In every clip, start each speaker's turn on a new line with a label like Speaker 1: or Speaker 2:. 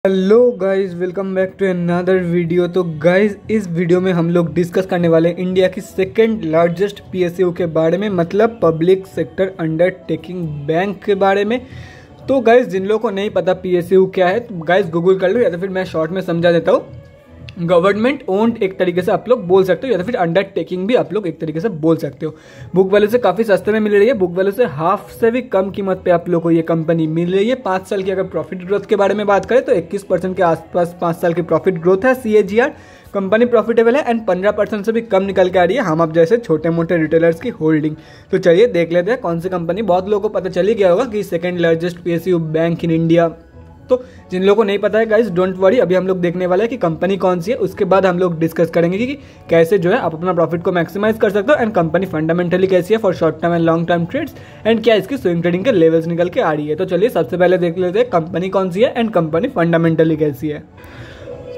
Speaker 1: Hello guys, welcome back to another video. तो guys, इस video में हम लोग डिस्कस करने वाले हैं इंडिया की सेकंड लार्जेस्ट पीएसयू के बारे में, मतलब पब्लिक सेक्टर अंडरटेकिंग बैंक के बारे में। तो गाइस, जिन लोगों को नहीं पता पीएसयू क्या है, तो गाइस गूगल कर लो, या तो फिर मैं शॉर्ट में समझा देता हूँ। गवर्नमेंट ओन्ड एक तरीके से आप लोग बोल सकते हो, या तो फिर अंडरटेकिंग भी आप लोग एक तरीके से बोल सकते हो। बुक वैल्यू से काफ़ी सस्ते में मिल रही है, बुक वैल्यू से हाफ से भी कम कीमत पे आप लोग को ये कंपनी मिल रही है। 5 साल की अगर प्रॉफिट ग्रोथ के बारे में बात करें तो 21% के आसपास 5 साल की प्रॉफिट ग्रोथ है CAGR। कंपनी प्रॉफिटेबल है एंड 15% से भी कम निकल के आ रही है हम आप जैसे छोटे मोटे रिटेलर्स की होल्डिंग। तो चलिए देख लेते हैं कौन सी कंपनी। बहुत लोगों को पता चल ही गया होगा कि second largest PSU bank in India. तो जिन लोगों को नहीं पता है गाइस, डोंट वरी, अभी हम लोग देखने वाले हैं कि कंपनी कौन सी है। उसके बाद हम लोग डिस्कस करेंगे कि कैसे जो है आप अपना प्रॉफिट को मैक्सिमाइज कर सकते हो एंड कंपनी फंडामेंटली कैसी है for short term and long term trades, and क्या इसकी स्विंग ट्रेडिंग के लेवल्स निकल के आ रही है। तो चलिए सबसे पहले देख लेते हैं कंपनी कौन सी है एंड कंपनी फंडामेंटली कैसी है।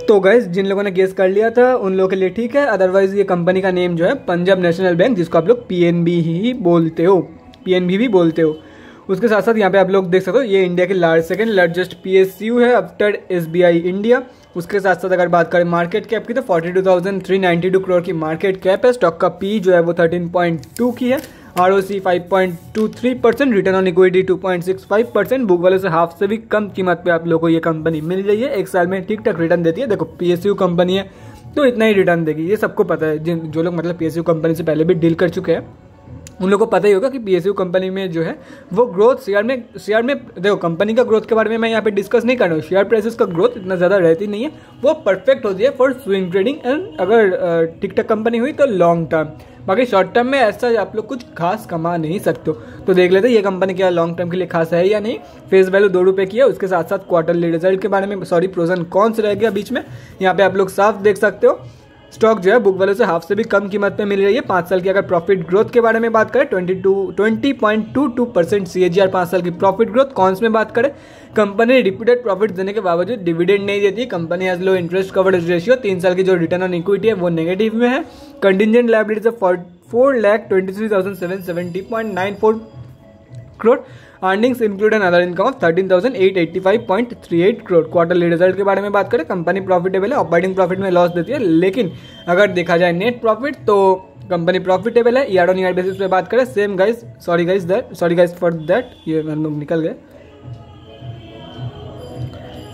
Speaker 1: तो गाइस, जिन लोगों ने गेस कर लिया था उन लोगों के लिए ठीक है, अदरवाइज ये कंपनी का नेम जो है पंजाब नेशनल बैंक, जिसको आप लोग PNB ही बोलते हो, PNB भी बोलते हो। उसके साथ साथ यहाँ पे आप लोग देख सकते हो ये इंडिया की सेकंड लार्जेस्ट PSU है आफ्टर SBI इंडिया। उसके साथ साथ अगर बात करें मार्केट कैप की तो 42,392 करोड़ की मार्केट कैप है। स्टॉक का P जो है वो 13.2 की है। ROC 5.23%, return on equity 2.65%। Book value से हाफ से भी कम कीमत पे आप लोगों को ये कंपनी मिल रही है। एक साल में ठीक ठाक रिटर्न देती है। देखो PSU कंपनी है तो इतना ही रिटर्न देगी, ये सबको पता है। जो लोग मतलब PSU कंपनी से पहले भी डील कर चुके हैं उन लोगों को पता ही होगा कि PSU कंपनी में जो है वो ग्रोथ शेयर में देखो, कंपनी का ग्रोथ के बारे में मैं यहाँ पे डिस्कस नहीं कर रहा हूँ। शेयर प्राइसेस का ग्रोथ इतना ज़्यादा रहती नहीं है, वो परफेक्ट होती है फॉर स्विंग ट्रेडिंग एंड अगर ठीक ठाक कंपनी हुई तो लॉन्ग टर्म। बाकी शॉर्ट टर्म में ऐसा आप लोग कुछ खास कमा नहीं सकते हो। तो देख लेते ये कंपनी क्या लॉन्ग टर्म के लिए खास है या नहीं। फेस वैल्यू 2 रुपये की है। उसके साथ साथ क्वार्टरली रिजल्ट के बारे में प्रोस एंड कॉन्स रह गया बीच में, यहाँ पे आप लोग साफ देख सकते हो। स्टॉक जो है बुक वैल्यू से हाफ से भी कम कीमत पे मिल रही है। 5 साल की अगर प्रॉफिट ग्रोथ के बारे में बात करें 20.22% CAGR 5 साल की प्रॉफिट ग्रोथ। कॉन्स में बात करें, कंपनी रिपीटेड प्रॉफिट देने के बावजूद डिविडेंड नहीं देती। Company has low interest coverage ratio. 3 साल की जो रिटर्न ऑन इक्विटी है वो नेगेटिव में है। Contingent liabilities of 4,23,770.94 crore. Earnings include and other income of 13,885.38 crore. Quarterly result के बारे में बात करें, कंपनी प्रॉफिटेबल है, ऑपरेटिंग प्रॉफिट में लॉस देती है, लेकिन अगर देखा जाए नेट प्रॉफिट तो कंपनी प्रॉफिटेबल है। ईयर ऑन ईयर बेसिस पे बात करें same guys, sorry guys for that, ये हम लोग निकल गए,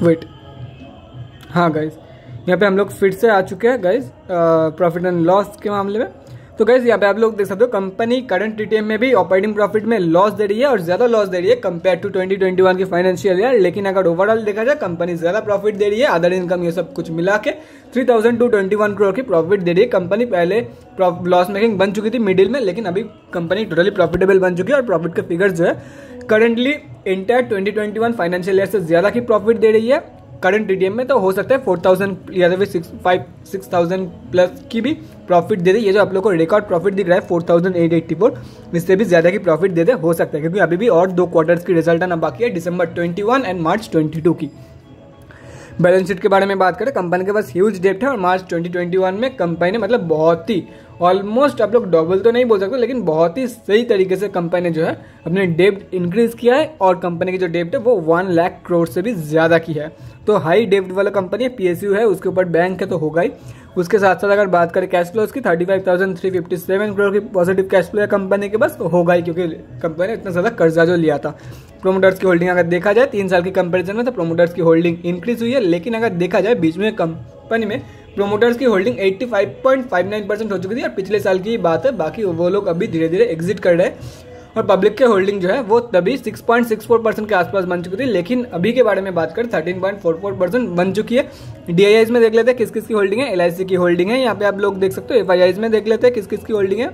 Speaker 1: वेट, हाँ गाइस यहाँ पे हम लोग फिर से आ चुके हैं गाइस प्रॉफिट एंड लॉस के मामले में। तो गाइस यहाँ पे आप लोग देख सकते हो कंपनी करंट TTM में भी ऑपरेटिंग प्रॉफिट में लॉस दे रही है और ज्यादा लॉस दे रही है कंपेयर टू 2021 की फाइनेंशियल ईयर। लेकिन अगर ओवरऑल देखा जाए कंपनी ज्यादा प्रॉफिट दे रही है, अदर इनकम ये सब कुछ मिला के 3,221 करोड़ की प्रॉफिट दे रही है। कंपनी पहले लॉस मेकिंग बन चुकी थी मिडिल में, लेकिन अभी कंपनी टोटली प्रॉफिटेबल बन चुकी है और प्रॉफिट के फिगर्स जो है करंटली इंटायर 2021 फाइनेंशियल ईयर से ज्यादा की प्रॉफिट दे रही है। करंट TTM में तो हो सकता है 4,000 या फिर 6,000 प्लस की भी प्रॉफिट दे दे। ये जो आप लोग को रिकॉर्ड प्रॉफिट दिख रहा है 4,884, इससे भी ज्यादा की प्रॉफिट दे दे हो सकता है, क्योंकि अभी भी और 2 क्वार्टर्स की रिजल्ट आना बाकी है, दिसंबर 21 एंड मार्च 22 की। बैलेंस शीट के बारे में बात करें, कंपनी के पास ह्यूज डेप्ट है और मार्च 2021 में कंपनी ने मतलब बहुत ही ऑलमोस्ट आप लोग डबल तो नहीं बोल सकते, लेकिन बहुत ही सही तरीके से कंपनी ने जो है अपने डेप्ट इंक्रीज किया है और कंपनी की जो डेप्ट है वो 1 लाख करोड़ से भी ज्यादा की है। तो हाई डेप्ट वाला कंपनी है, PSU है, उसके ऊपर बैंक है तो होगा ही। उसके साथ साथ अगर बात करें कैश फ्लोज की 35,357 करोड़ की पॉजिटिव कैश फ्लो है कंपनी के पास, तो होगा ही क्योंकि कंपनी ने इतना ज्यादा कर्जा जो लिया था। प्रोमोटर्स की होल्डिंग अगर देखा जाए 3 साल की कंपेरिजन में तो प्रोमोटर्स की होल्डिंग इंक्रीज हुई है, लेकिन अगर देखा जाए बीच में कंपनी में प्रोमोटर्स की होल्डिंग 85.59% हो चुकी थी और पिछले साल की बात है। बाकी वो लोग अभी धीरे धीरे एग्जिट कर रहे हैं और पब्लिक के होल्डिंग जो है वो तभी 6.64% के आसपास बन चुकी थी, लेकिन अभी के बारे में बात करें 13.44% बन चुकी है। DIIs में देख लेते हैं किस किस की होल्डिंग है। LIC की होल्डिंग है, यहाँ पे आप लोग देख सकते हो। FIIs में देख लेते हैं किस किस की होल्डिंग है।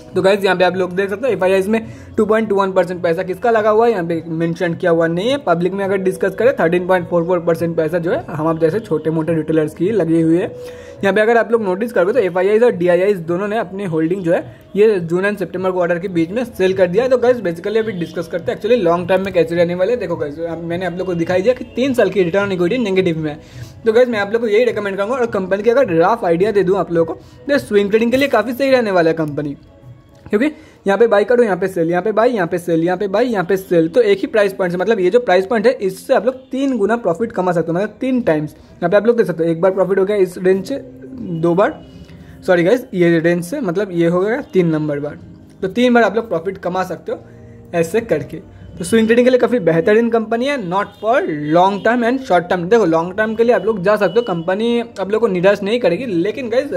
Speaker 1: तो गाइस यहाँ पे आप लोग देख सकते हो FIIs में 2.21% पैसा किसका लगा हुआ है, यहाँ पे मेंशन किया हुआ नहीं है। पब्लिक में अगर डिस्कस करें 13.44% पैसा जो है हम आप जैसे छोटे मोटे रिटेलर्स की लगी हुई है। यहाँ पे अगर आप लोग नोटिस करोगे तो FIIs और DIIs दोनों ने अपनी होल्डिंग जो है ये जून एंड सितंबर क्वार्टर के बीच में सेल कर दिया है। तो गाइस बेसिकली अभी डिस्कस करते हैं एक्चुअली लॉन्ग टर्म में कैसे रहने वाले। देखो गाइस मैंने आप लोग को दिखाई दिया कि 3 साल की रिटर्न ऑन इक्विटी नेगेटिव में है। तो गाइस मैं आप लोग को यही रिकमेंड करूंगा और कंपनी की अगर रफ आइडिया दे दूं आप लोगों को तो स्विंग ट्रेडिंग के लिए काफी सही रहने वाला है कंपनी, क्योंकि यहाँ पे बाई करो, यहाँ पे सेल, यहाँ पे बाई, यहाँ पे सेल, यहाँ पे बाई, यहाँ पे सेल। तो एक ही प्राइस पॉइंट से, मतलब ये जो प्राइस पॉइंट है इससे आप लोग 3 गुना प्रॉफिट कमा सकते हो, मतलब 3 टाइम्स। यहाँ पे आप लोग देख सकते हो, एक बार प्रॉफिट हो गया इस रेंज से, 2 बार, सॉरी गाइस ये रेंज से, मतलब ये हो गया 3 नंबर बार। तो 3 बार आप लोग प्रॉफिट कमा सकते हो ऐसे करके। तो स्विंग ट्रेडिंग के लिए काफ़ी बेहतरीन कंपनी है, not for long term and short term. देखो लॉन्ग टर्म के लिए आप लोग जा सकते हो, कंपनी आप लोग को निराश नहीं करेगी, लेकिन गाइस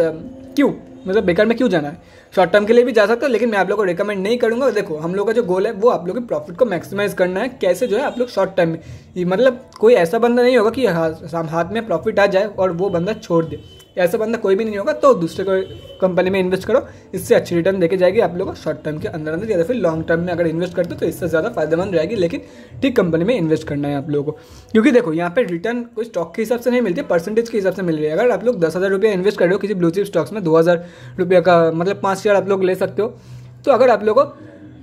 Speaker 1: क्यों, मतलब बेकार में क्यों जाना है। शॉर्ट टर्म के लिए भी जा सकते हो, लेकिन मैं आप लोग को रिकमेंड नहीं करूंगा। देखो हम लोग का जो गोल है वो आप लोग के प्रॉफिट को मैक्सिमाइज करना है। कैसे जो है आप लोग शॉर्ट टर्म में, मतलब कोई ऐसा बंदा नहीं होगा कि हाथ में प्रॉफिट आ जाए और वो बंदा छोड़ दे, ऐसा बंदा कोई भी नहीं होगा। तो दूसरे कोई कंपनी में इन्वेस्ट करो, इससे अच्छी रिटर्न देके जाएगी आप लोगों को शॉर्ट टर्म के अंदर अंदर, या फिर लॉन्ग टर्म में अगर इन्वेस्ट करते हो तो इससे ज़्यादा फायदेमंद रहेगी। लेकिन ठीक कंपनी में इन्वेस्ट करना है आप लोगों को, क्योंकि देखो यहाँ पे रिटर्न कोई स्टॉक के हिसाब से नहीं मिलती, परसेंटेज के हिसाब से मिल रही है। अगर आप लोग 10,000 रुपया इन्वेस्ट कर रहे हो किसी ब्लू चिप स्टॉक्स में, 2,000 रुपये का मतलब 5 शेयर आप लोग ले सकते हो। तो अगर आप लोगों को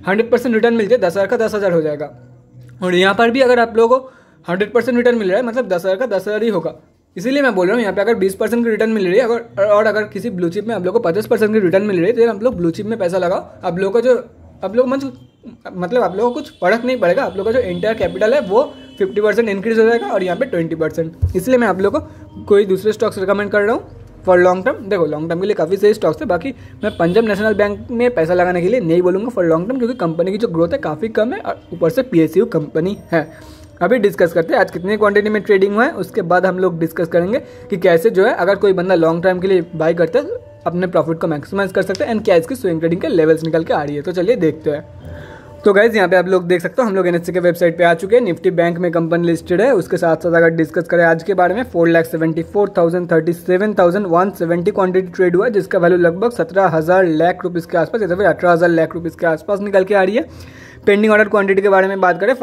Speaker 1: 100% रिटर्न मिलती है, 10,000 का 10,000 हो जाएगा। और यहाँ पर भी अगर आप लोगों को 100% रिटर्न मिल रहा है, मतलब 10,000 का 10,000 ही होगा। इसीलिए मैं बोल रहा हूँ यहाँ पे अगर 20% की रिटर्न मिल रही है, और अगर किसी ब्लू चिप में आप लोग को 50% की रिटर्न मिल रही है, तो आप लोग ब्लू चिप में पैसा लगाओ। आप लोगों का जो मतलब आप लोगों को कुछ फर्क नहीं पड़ेगा। आप लोगों का जो इंटायर कैपिटल है वो 50% इंक्रीज हो जाएगा और यहाँ पे 20%। इसलिए मैं आप लोगों को कोई दूसरे स्टॉक्स रिकमेंड कर रहा हूँ फॉर लॉन्ग टर्म। देखो लॉन्ग टर्म के लिए काफ़ी सही स्टॉक्स है, बाकी मैं पंजाब नेशनल बैंक में पैसा लगाने के लिए नहीं बोलूँगा फॉर लॉन्ग टर्म, क्योंकि कंपनी की जो ग्रोथ है काफ़ी कम है और ऊपर से PSU कंपनी है। अभी डिस्कस करते हैं आज कितनी क्वांटिटी में ट्रेडिंग हुआ है, उसके बाद हम लोग डिस्कस करेंगे कि कैसे जो है अगर कोई बंदा लॉन्ग टर्म के लिए बाई करता है अपने प्रॉफिट को मैक्सिमाइज कर सकते हैं, एंड क्या इसकी स्विंग ट्रेडिंग के लेवल्स निकल के आ रही है। तो चलिए देखते हैं। तो गाइज यहाँ पे आप लोग देख सकते हो हम लोग NSE के वेबसाइट पे आ चुके हैं। निफ्टी बैंक में कंपनी लिस्टेड है। उसके साथ साथ अगर डिस्कस करें आज के बारे में, 4,74,37,170 क्वांटिटी ट्रेड हुआ है, जिसका वैल्यू लगभग 17,000 लाख रुपीज़ के आसपास, या फिर 18,000 लाख रुपीज़ के आसपास निकल के आ रही है। पेंडिंग ऑर्डर क्वांटिटी के बारे में बात करें,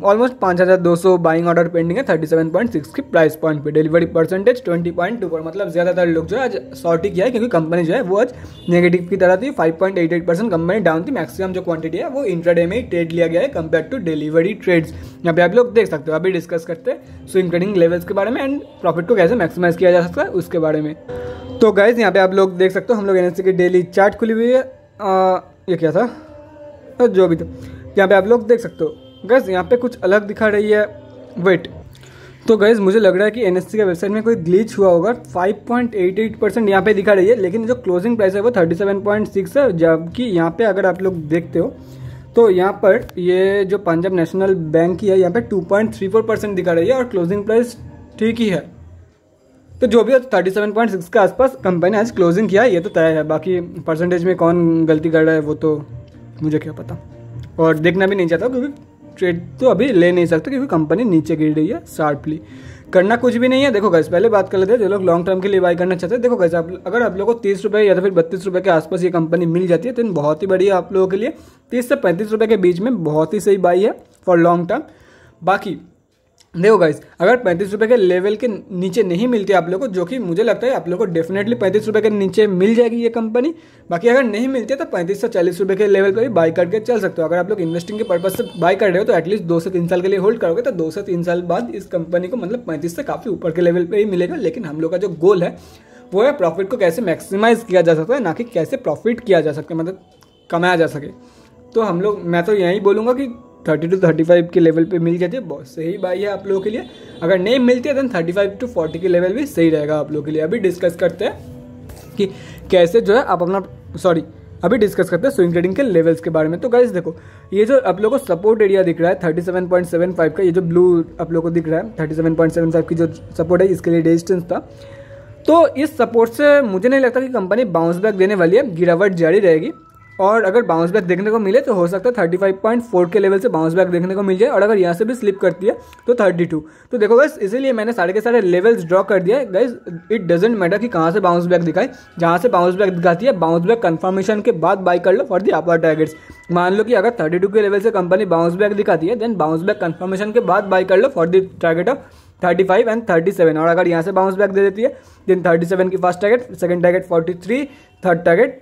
Speaker 1: ऑलमोस्ट 5,200 बाइंग ऑर्डर पेंडिंग है 37.6 की प्राइस पॉइंट पे। डिलीवरी परसेंटेज 20.24, मतलब ज़्यादातर लोग जो है आज शॉर्ट ही किया है, क्योंकि कंपनी जो है वो आज नेगेटिव की तरह थी। 5.88% कंपनी डाउन थी। मैक्सिमम जो क्वांटिटी है वो इंट्राडे में ही ट्रेड लिया गया है कंपेयर टू डिलीवरी ट्रेड्स। यहाँ पे आप लोग देख सकते हो। अभी डिस्कस करते हैं स्विंग ट्रेडिंग लेवल्स के बारे में एंड प्रॉफिट को कैसे मैक्सिमाइज किया जा सकता है उसके बारे में। तो गाइज यहाँ पे आप लोग देख सकते हो हम लोग NSE की डेली चार्ट खुली हुई है। ये क्या था, जो भी था यहाँ पे आप लोग देख सकते हो। गैस यहाँ पे कुछ अलग दिखा रही है, वेट। तो गैस मुझे लग रहा है कि NSE के वेबसाइट में कोई ग्लिच हुआ होगा। 5.88% यहाँ पे दिखा रही है, लेकिन जो क्लोजिंग प्राइस है वो 37.6 है। जबकि यहाँ पे अगर आप लोग देखते हो तो यहाँ पर ये जो पंजाब नेशनल बैंक की है, यहाँ पे 2.34% दिखा रही है और क्लोजिंग प्राइस ठीक ही है। तो जो भी 37.6 के आसपास कंपनी आज क्लोजिंग किया है, ये तो तय है। बाकी परसेंटेज में कौन गलती कर रहा है वो तो मुझे क्या पता, और देखना भी नहीं चाहता, क्योंकि ट्रेड तो अभी ले नहीं सकते क्योंकि कंपनी नीचे गिर रही है शार्पली। करना कुछ भी नहीं है। देखो गाइस पहले बात कर लेते हैं जो लोग लॉन्ग टर्म के लिए बाई करना चाहते हैं। देखो गाइस अगर आप लोगों को 30 रुपये या तो फिर 32 रुपये के आसपास ये कंपनी मिल जाती है तो बहुत ही बढ़िया आप लोगों के लिए। 30 से 35 रुपये के बीच में बहुत ही सही बाई है फॉर लॉन्ग टर्म। बाकी देखो गाइस अगर 35 रुपये के लेवल के नीचे नहीं मिलती आप लोगों को, जो कि मुझे लगता है आप लोगों को डेफिनेटली 35 रुपये के नीचे मिल जाएगी ये कंपनी। बाकी अगर नहीं मिलती है तो 35 से 40 रुपये के लेवल पर भी बाई करके चल सकते हो। अगर आप लोग इन्वेस्टिंग के पर्पज से बाई कर रहे हो तो एटलीस्ट 2 से 3 साल के लिए होल्ड करोगे, तो 2 से 3 साल बाद इस कंपनी को मतलब 35 से काफ़ी ऊपर के लेवल पर ही मिलेगा। लेकिन हम लोग का जो गोल है वो है प्रॉफिट को कैसे मैक्सिमाइज किया जा सकता है, ना कि कैसे प्रॉफिट किया जा सकता है, मतलब कमाया जा सके। तो हम लोग, मैं तो यही बोलूँगा कि 30 to 35 के लेवल पे मिल जाती है, बहुत सही बाई है आप लोगों के लिए। अगर नहीं मिलती है तो 35 to 40 के लेवल भी सही रहेगा आप लोगों के लिए। अभी डिस्कस करते हैं कि कैसे जो है आप अपना अभी डिस्कस करते हैं स्विंग ट्रेडिंग के लेवल्स के बारे में। तो गाइस देखो ये जो आप लोगों को सपोर्ट एरिया दिख रहा है 37.75 का, ये जो ब्लू आप लोगों को दिख रहा है 37.75 की जो सपोर्ट है, इसके लिए रेजिस्टेंस था। तो इस सपोर्ट से मुझे नहीं लगता कि कंपनी बाउंस बैक देने वाली है, गिरावट जारी रहेगी। और अगर बाउंस बैक देखने को मिले तो हो सकता है 35.4 के लेवल से बाउंस बैक देखने को मिल जाए, और अगर यहाँ से भी स्लिप करती है तो 32। तो देखो गाइस इसीलिए मैंने सारे के सारे लेवल्स ड्रॉ कर दिया है। गाइस इट डजेंट मैटर कि कहाँ से बाउंस बैक दिखाए, जहाँ से बाउंस बैक दिखाती है बाउंस बैक कंफर्मेशन के बाद बाई कर लो फॉर द अपर टारगेट्स। मान लो कि अगर 32 के लेवल से कंपनी बाउंस बैक दिखाती है, देन बाउंस बैक कंफर्मेशन के बाद बाई कर लो for the target of 35 and 37। और अगर यहाँ से बाउंस बैक दे देती है देन 37 की first target, second target 43, third target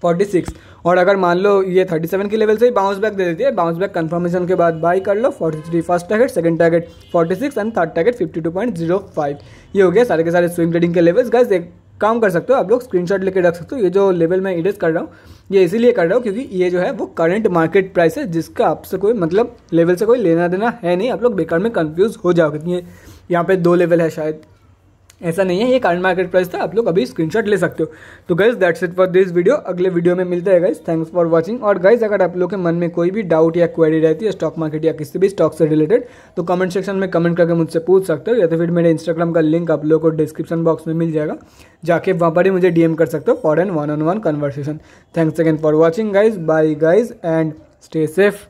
Speaker 1: 46। और अगर मान लो ये 37 के लेवल से ही बाउंस बैक दे देती है, बाउंस बैक कंफर्मेशन के बाद बाई कर लो 43 first target, second target 46 and third target 52.05। ये हो गया सारे के सारे स्विंग ट्रेडिंग के लेवल्स। गाइस एक काम कर सकते हो आप लोग, स्क्रीनशॉट लेके रख सकते हो। ये जो लेवल मैं एडिट कर रहा हूँ ये इसीलिए कर रहा हूँ क्योंकि ये जो है वो करंट मार्केट प्राइस है, जिसका आपसे कोई मतलब लेवल से कोई लेना देना है नहीं। आप लोग बेकार में कंफ्यूज हो जाओगे। यहाँ पे 2 लेवल है शायद, ऐसा नहीं है, ये करंट मार्केट प्राइस था। आप लोग अभी स्क्रीनशॉट ले सकते हो। तो guys that's it for this video. अगले वीडियो में मिलता है गाइज। Thanks for watching. और गाइज अगर आप लोग के मन में कोई भी डाउट या क्वेरी रहती है स्टॉक मार्केट या किसी भी स्टॉक से रिलेटेड, तो कमेंट सेक्शन में कमेंट करके मुझसे पूछ सकते हो, या तो फिर मेरे इंस्टाग्राम का लिंक आप लोग को डिस्क्रिप्शन बॉक्स में मिल जाएगा, जाके वहाँ पर ही मुझे डीएम कर सकते हो for an 1-on-1 conversation. Thanks again for watching guys. Bye guys and stay safe.